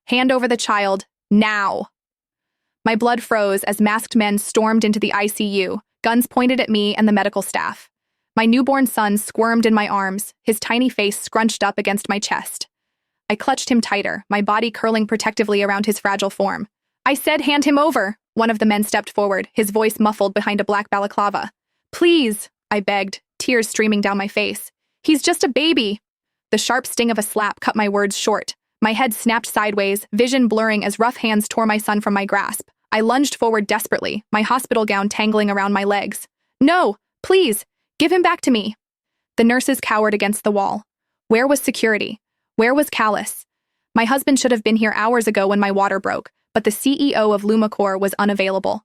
Hand over the child, now. My blood froze as masked men stormed into the ICU, guns pointed at me and the medical staff. My newborn son squirmed in my arms, his tiny face scrunched up against my chest. I clutched him tighter, my body curling protectively around his fragile form. I said, hand him over. One of the men stepped forward, his voice muffled behind a black balaclava. Please, I begged, tears streaming down my face. He's just a baby. The sharp sting of a slap cut my words short. My head snapped sideways, vision blurring as rough hands tore my son from my grasp. I lunged forward desperately, my hospital gown tangling around my legs. No, please, give him back to me. The nurses cowered against the wall. Where was security? Where was Callus? My husband should have been here hours ago when my water broke, but the CEO of Lumicore was unavailable.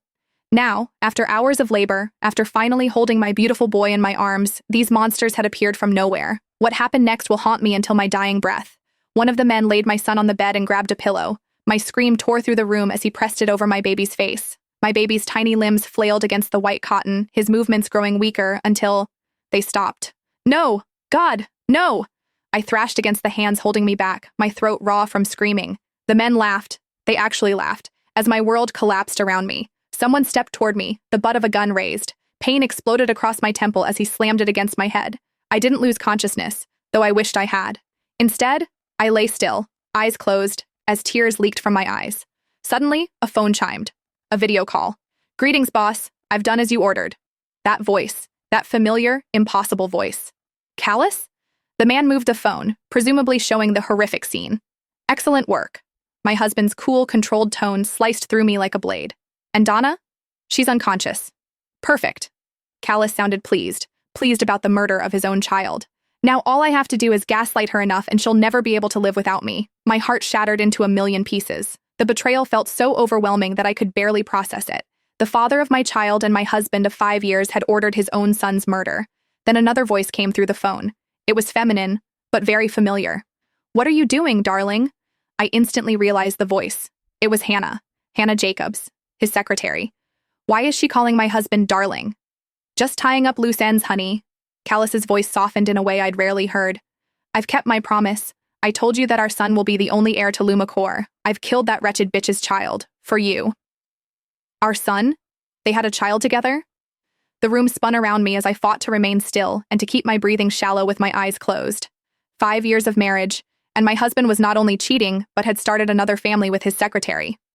Now, after hours of labor, after finally holding my beautiful boy in my arms, these monsters had appeared from nowhere. What happened next will haunt me until my dying breath. One of the men laid my son on the bed and grabbed a pillow. My scream tore through the room as he pressed it over my baby's face. My baby's tiny limbs flailed against the white cotton, his movements growing weaker until they stopped. No! God, no! I thrashed against the hands holding me back, my throat raw from screaming. The men laughed. They actually laughed, as my world collapsed around me. Someone stepped toward me, the butt of a gun raised. Pain exploded across my temple as he slammed it against my head. I didn't lose consciousness, though I wished I had. Instead, I lay still, eyes closed, as tears leaked from my eyes. Suddenly, a phone chimed. A video call. Greetings, boss. I've done as you ordered. That voice, that familiar, impossible voice. Callus? The man moved the phone, presumably showing the horrific scene. Excellent work. My husband's cool, controlled tone sliced through me like a blade. And Donna? She's unconscious. Perfect. Callus sounded pleased about the murder of his own child. Now all I have to do is gaslight her enough and she'll never be able to live without me. My heart shattered into a million pieces. The betrayal felt so overwhelming that I could barely process it. The father of my child and my husband of 5 years had ordered his own son's murder. Then another voice came through the phone. It was feminine, but very familiar. What are you doing, darling? I instantly realized the voice. It was Hannah Jacobs, his secretary. Why is she calling my husband darling? Just tying up loose ends, honey. Callus's voice softened in a way I'd rarely heard. I've kept my promise. I told you that our son will be the only heir to Lumicore. I've killed that wretched bitch's child. For you. Our son? They had a child together? The room spun around me as I fought to remain still and to keep my breathing shallow with my eyes closed. 5 years of marriage, and my husband was not only cheating, but had started another family with his secretary.